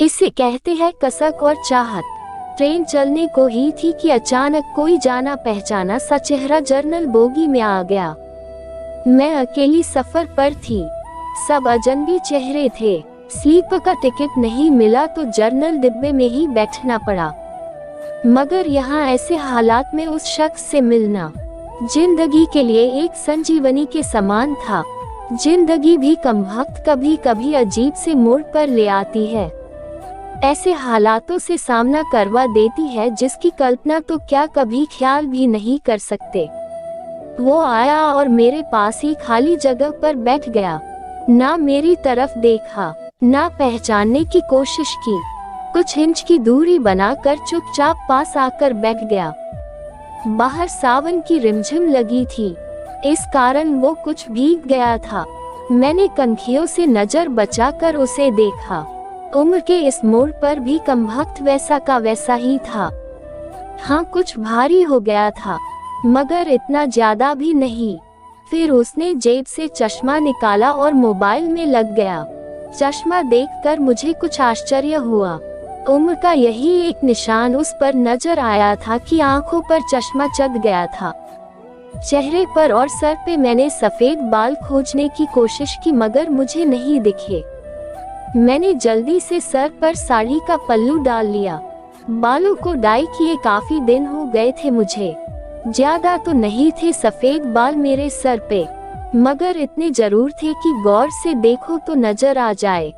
इसे कहते हैं कसक और चाहत। ट्रेन चलने को ही थी कि अचानक कोई जाना पहचाना सा चेहरा जर्नल बोगी में आ गया। मैं अकेली सफर पर थी, सब अजनबी चेहरे थे। स्लीपर का टिकट नहीं मिला तो जर्नल डिब्बे में ही बैठना पड़ा। मगर यहाँ ऐसे हालात में उस शख्स से मिलना जिंदगी के लिए एक संजीवनी के समान था। जिंदगी भी कमबख्त कभी कभी अजीब से मोड़ पर ले आती है, ऐसे हालातों से सामना करवा देती है जिसकी कल्पना तो क्या कभी ख्याल भी नहीं कर सकते। वो आया और मेरे पास ही खाली जगह पर बैठ गया। ना मेरी तरफ देखा, ना पहचानने की कोशिश की। कुछ इंच की दूरी बनाकर चुपचाप पास आकर बैठ गया। बाहर सावन की रिमझिम लगी थी, इस कारण वो कुछ भीग गया था। मैंने कनखियों से नजर बचाकर उसे देखा। उम्र के इस मोड़ पर भी कमबख्त वैसा का वैसा ही था। हाँ, कुछ भारी हो गया था, मगर इतना ज्यादा भी नहीं। फिर उसने जेब से चश्मा निकाला और मोबाइल में लग गया। चश्मा देखकर मुझे कुछ आश्चर्य हुआ। उम्र का यही एक निशान उस पर नजर आया था कि आंखों पर चश्मा चढ़ गया था। चेहरे पर और सर पे मैंने सफेद बाल खोजने की कोशिश की, मगर मुझे नहीं दिखे। मैंने जल्दी से सर पर साड़ी का पल्लू डाल लिया। बालों को डाई किए काफी दिन हो गए थे मुझे। ज्यादा तो नहीं थे सफेद बाल मेरे सर पे, मगर इतने जरूर थे कि गौर से देखो तो नजर आ जाए।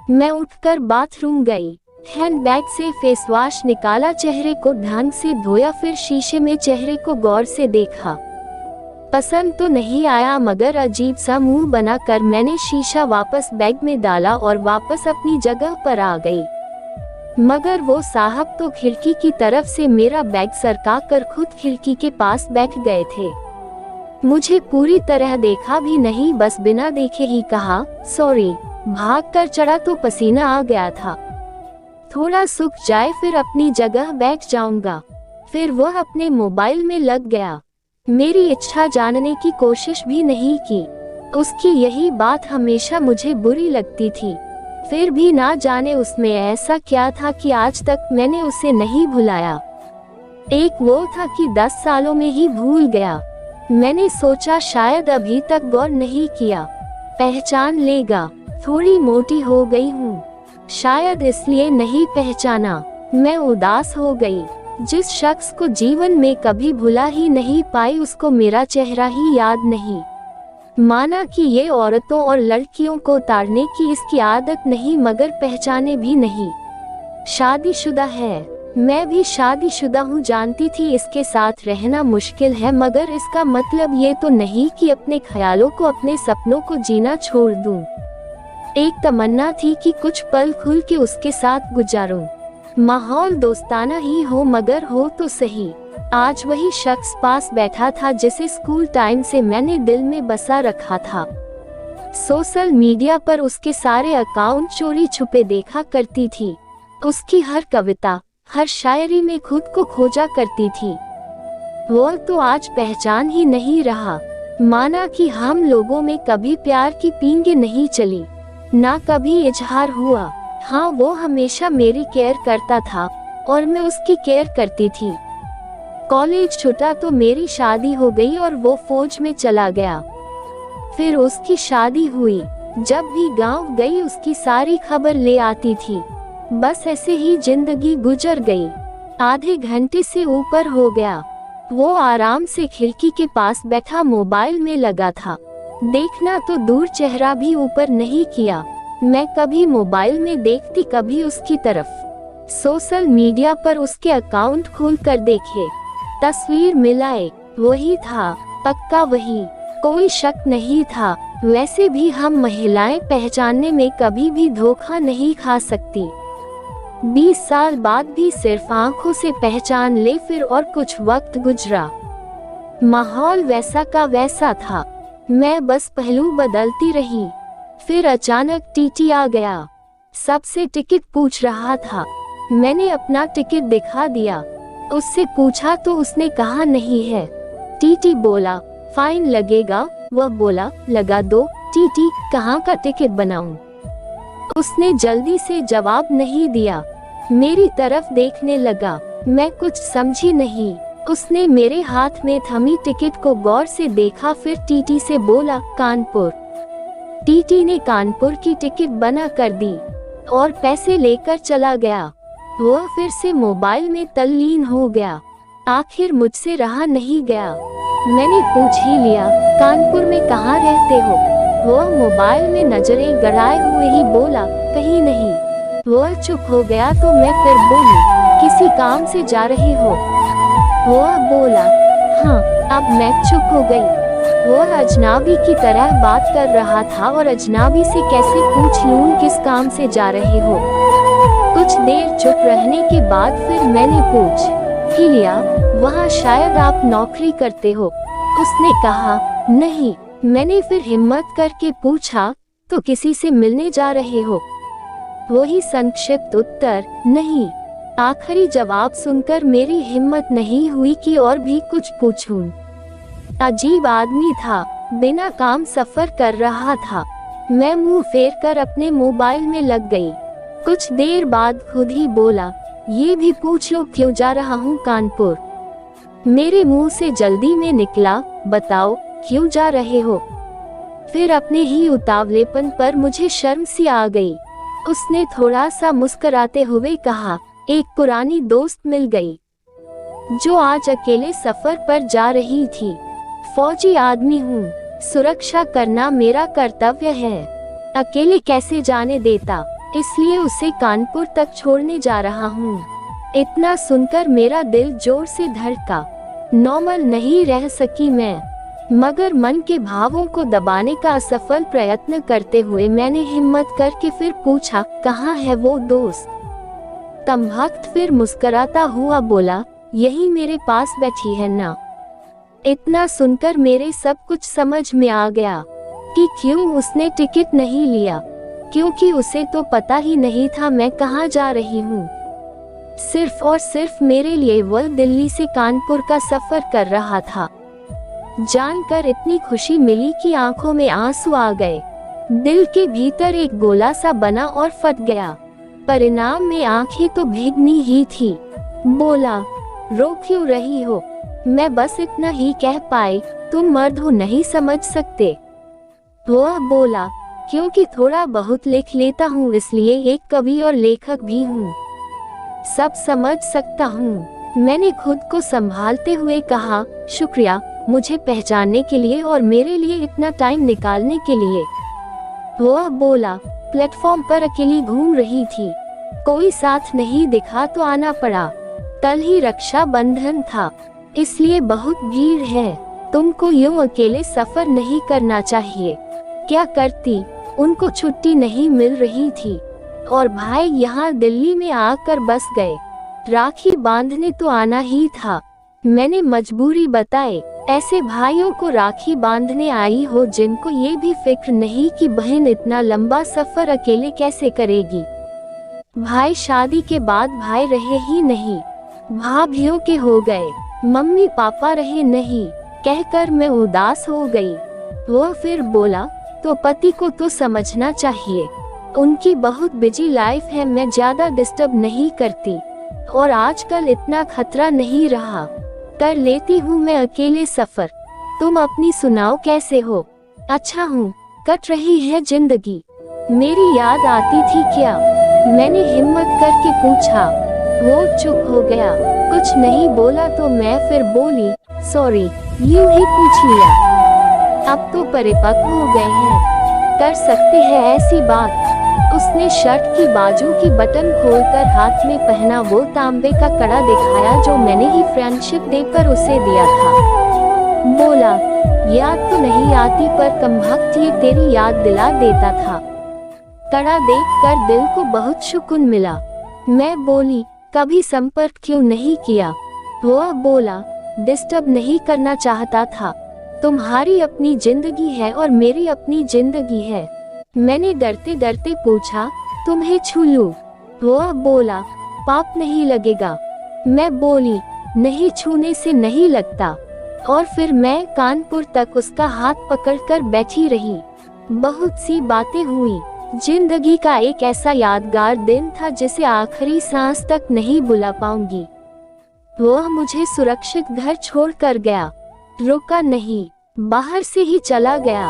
मैं उठकर बाथरूम गई, हैंडबैग से फेस वॉश निकाला, चेहरे को ढंग से धोया, फिर शीशे में चेहरे को गौर से देखा। पसंद तो नहीं आया, मगर अजीब सा मुंह बनाकर मैंने शीशा वापस बैग में डाला और वापस अपनी जगह पर आ गई। मगर वो साहब तो खिड़की की तरफ से मेरा बैग सरका कर खुद खिड़की के पास बैठ गए थे। मुझे पूरी तरह देखा भी नहीं, बस बिना देखे ही कहा सॉरी। भागकर चढ़ा तो पसीना आ गया था। थोड़ा सूख जाए फिर अपनी जगह बैठ जाऊंगा। फिर वह अपने मोबाइल में लग गया। मेरी इच्छा जानने की कोशिश भी नहीं की। उसकी यही बात हमेशा मुझे बुरी लगती थी। फिर भी ना जाने उसमें ऐसा क्या था कि आज तक मैंने उसे नहीं भुलाया। एक वो था कि 10 सालों में ही भूल गया। मैंने सोचा शायद अभी तक गौर नहीं किया, पहचान लेगा। थोड़ी मोटी हो गई हूँ, शायद इसलिए नहीं पहचाना। मैं उदास हो गई। जिस शख्स को जीवन में कभी भुला ही नहीं पाई, उसको मेरा चेहरा ही याद नहीं। माना कि ये औरतों और लड़कियों को ताड़ने की इसकी आदत नहीं, मगर पहचाने भी नहीं। शादीशुदा है, मैं भी शादीशुदा हूँ। जानती थी इसके साथ रहना मुश्किल है, मगर इसका मतलब ये तो नहीं कि अपने ख्यालों को, अपने सपनों को जीना छोड़ दूँ। एक तमन्ना थी कि कुछ पल खुल के उसके साथ गुजारूं। माहौल दोस्ताना ही हो, मगर हो तो सही। आज वही शख्स पास बैठा था जिसे स्कूल टाइम से मैंने दिल में बसा रखा था। सोशल मीडिया पर उसके सारे अकाउंट चोरी छुपे देखा करती थी। उसकी हर कविता, हर शायरी में खुद को खोजा करती थी। वो तो आज पहचान ही नहीं रहा। माना कि हम लोगों में कभी प्यार की पींगे नहीं चली, ना कभी इजहार हुआ। हाँ, वो हमेशा मेरी केयर करता था और मैं उसकी केयर करती थी। कॉलेज छूटा तो मेरी शादी हो गई और वो फौज में चला गया। फिर उसकी शादी हुई। जब भी गांव गई उसकी सारी खबर ले आती थी। बस ऐसे ही जिंदगी गुजर गई। आधे घंटे से ऊपर हो गया। वो आराम से खिड़की के पास बैठा मोबाइल में लगा था। देखना तो दूर, चेहरा भी ऊपर नहीं किया। मैं कभी मोबाइल में देखती, कभी उसकी तरफ। सोशल मीडिया पर उसके अकाउंट खोलकर देखे, तस्वीर मिलाए, वही था, पक्का वही, कोई शक नहीं था। वैसे भी हम महिलाएं पहचानने में कभी भी धोखा नहीं खा सकती। 20 साल बाद भी सिर्फ आंखों से पहचान ले। फिर और कुछ वक्त गुजरा, माहौल वैसा का वैसा था। मैं बस पहलू बदलती रही। फिर अचानक टीटी आ गया, सबसे टिकट पूछ रहा था। मैंने अपना टिकट दिखा दिया। उससे पूछा तो उसने कहा नहीं है। टीटी बोला फाइन लगेगा। वह बोला लगा दो। टीटी, कहाँ का टिकट बनाऊं? उसने जल्दी से जवाब नहीं दिया, मेरी तरफ देखने लगा। मैं कुछ समझी नहीं। उसने मेरे हाथ में थमी टिकट को गौर से देखा, फिर टीटी से बोला, कानपुर। टीटी ने कानपुर की टिकट बना कर दी और पैसे लेकर चला गया। वह फिर से मोबाइल में तल्लीन हो गया। आखिर मुझसे रहा नहीं गया। मैंने पूछ ही लिया, कानपुर में कहाँ रहते हो? वह मोबाइल में नजरें गड़ाए हुए ही बोला, कहीं नहीं। वह चुप हो गया तो मैं फिर बोली, किसी काम से जा रही हो? वह बोला, हाँ। अब मैं चुप हो गई। वह अजनबी की तरह बात कर रहा था और अजनबी से कैसे पूछ लूं किस काम से जा रहे हो। कुछ देर चुप रहने के बाद फिर मैंने पूछ ही लिया, वहाँ शायद आप नौकरी करते हो? उसने कहा, नहीं। मैंने फिर हिम्मत करके पूछा, तो किसी से मिलने जा रहे हो? वही संक्षिप्त उत्तर, नहीं। आखिरी जवाब सुनकर मेरी हिम्मत नहीं हुई कि और भी कुछ पूछूं। अजीब आदमी था, बिना काम सफर कर रहा था। मैं मुंह फेर कर अपने मोबाइल में लग गई। कुछ देर बाद खुद ही बोला, ये भी पूछ लो क्यों जा रहा हूँ कानपुर। मेरे मुंह से जल्दी में निकला, बताओ क्यों जा रहे हो? फिर अपने ही उतावलेपन पर मुझे शर्म सी आ गई। उसने थोड़ा सा मुस्कुराते हुए कहा, एक पुरानी दोस्त मिल गई जो आज अकेले सफर पर जा रही थी। फौजी आदमी हूँ, सुरक्षा करना मेरा कर्तव्य है। अकेले कैसे जाने देता, इसलिए उसे कानपुर तक छोड़ने जा रहा हूँ। इतना सुनकर मेरा दिल जोर से धड़का। नॉर्मल नहीं रह सकी मैं, मगर मन के भावों को दबाने का असफल प्रयत्न करते हुए मैंने हिम्मत करके फिर पूछा, कहाँ है वो दोस्त? तमभक्त फिर मुस्कुराता हुआ बोला, यही मेरे पास बैठी है ना। इतना सुनकर मेरे सब कुछ समझ में आ गया कि क्यों उसने टिकट नहीं लिया, क्योंकि उसे तो पता ही नहीं था मैं कहाँ जा रही हूँ। सिर्फ और सिर्फ मेरे लिए वह दिल्ली से कानपुर का सफर कर रहा था। जानकर इतनी खुशी मिली कि आंखों में आंसू आ गए। दिल के भीतर एक गोला सा बना और फट गया। परिणाम में आंखें तो भीगनी ही थी। बोला, रो क्यों रही हो? मैं बस इतना ही कह पाई, तुम मर्द हो, नहीं समझ सकते। वह बोला, क्योंकि थोड़ा बहुत लिख लेता हूँ, इसलिए एक कवि और लेखक भी हूँ, सब समझ सकता हूँ। मैंने खुद को संभालते हुए कहा, शुक्रिया मुझे पहचानने के लिए और मेरे लिए इतना टाइम निकालने के लिए। वह बोला, प्लेटफॉर्म पर अकेली घूम रही थी, कोई साथ नहीं दिखा तो आना पड़ा। कल ही रक्षाबंधन था, इसलिए बहुत भीड़ है। तुमको यूं अकेले सफर नहीं करना चाहिए। क्या करती, उनको छुट्टी नहीं मिल रही थी और भाई यहाँ दिल्ली में आकर बस गए। राखी बांधने तो आना ही था। मैंने मजबूरी बताई। ऐसे भाइयों को राखी बांधने आई हो जिनको ये भी फिक्र नहीं कि बहन इतना लंबा सफर अकेले कैसे करेगी। भाई शादी के बाद भाई रहे ही नहीं, भाभियों के हो गए, मम्मी पापा रहे नहीं, कहकर मैं उदास हो गई। वो फिर बोला, तो पति को तो समझना चाहिए, उनकी बहुत बिजी लाइफ है, मैं ज्यादा डिस्टर्ब नहीं करती और आजकल इतना खतरा नहीं रहा, कर लेती हूँ मैं अकेले सफर। तुम अपनी सुनाओ, कैसे हो? अच्छा हूँ, कट रही है जिंदगी। मेरी याद आती थी क्या? मैंने हिम्मत करके पूछा। वो चुप हो गया, कुछ नहीं बोला तो मैं फिर बोली, सॉरी, यूं ही पूछ लिया। अब तो परिपक्व हो गए हैं, कर सकते हैं ऐसी बात। उसने शर्ट की बाजू की बटन खोलकर हाथ में पहना वो तांबे का कड़ा दिखाया जो मैंने ही फ्रेंडशिप डे पर उसे दिया था। बोला, याद तो नहीं आती पर कमबख्त ये तेरी याद दिला देता था। कड़ा देखकर दिल को बहुत सुकून मिला। मैं बोली, कभी संपर्क क्यों नहीं किया? वो बोला, डिस्टर्ब नहीं करना चाहता था, तुम्हारी अपनी जिंदगी है और मेरी अपनी जिंदगी है। मैंने डरते डरते पूछा, तुम्हें छू लूं? वो बोला, पाप नहीं लगेगा। मैं बोली, नहीं, छूने से नहीं लगता। और फिर मैं कानपुर तक उसका हाथ पकड़कर बैठी रही। बहुत सी बातें हुई। जिंदगी का एक ऐसा यादगार दिन था जिसे आखिरी सांस तक नहीं भुला पाऊंगी। वह मुझे सुरक्षित घर छोड़कर गया, रुका नहीं, बाहर से ही चला गया।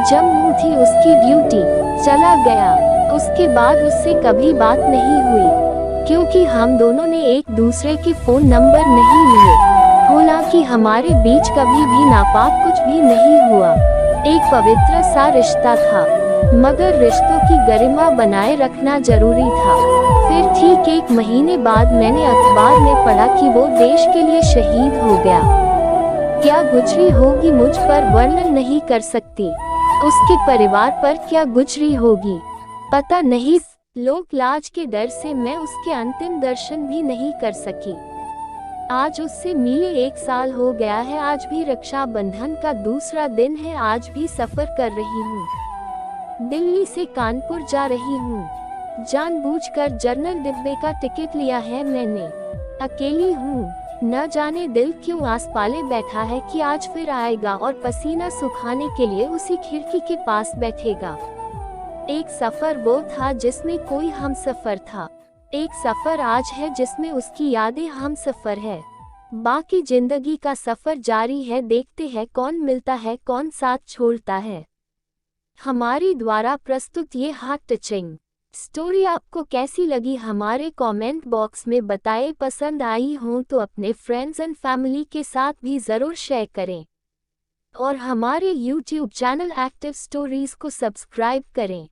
जब मुंह थी उसकी ड्यूटी, चला गया। उसके बाद उससे कभी बात नहीं हुई, क्योंकि हम दोनों ने एक दूसरे के फोन नंबर नहीं लिए। हालांकि हमारे बीच कभी भी नापाक कुछ भी नहीं हुआ। एक पवित्र सा रिश्ता था, मगर रिश्तों की गरिमा बनाए रखना जरूरी था। फिर ठीक 1 महीने बाद मैंने अखबार में पढ़ा कि वो देश के लिए शहीद हो गया। क्या गुजरी होगी मुझ पर वर्णन नहीं कर सकती, उसके परिवार पर क्या गुजरी होगी पता नहीं। लोक लाज के डर से मैं उसके अंतिम दर्शन भी नहीं कर सकी। आज उससे मिले 1 साल हो गया है। आज भी रक्षाबंधन का दूसरा दिन है। आज भी सफर कर रही हूँ, दिल्ली से कानपुर जा रही हूँ। जानबूझकर जनरल डिब्बे का टिकट लिया है मैंने। अकेली हूँ, न जाने दिल क्यों आस पाले बैठा है कि आज फिर आएगा और पसीना सुखाने के लिए उसी खिड़की के पास बैठेगा। एक सफर वो था जिसमें कोई हम सफर था, एक सफर आज है जिसमें उसकी यादें हम सफर है। बाकी जिंदगी का सफर जारी है, देखते हैं कौन मिलता है कौन साथ छोड़ता है। हमारी द्वारा प्रस्तुत ये हार्ट टचिंग स्टोरी आपको कैसी लगी हमारे कमेंट बॉक्स में बताएं। पसंद आई हो तो अपने फ्रेंड्स एंड फैमिली के साथ भी ज़रूर शेयर करें और हमारे YouTube चैनल एक्टिव स्टोरीज को सब्सक्राइब करें।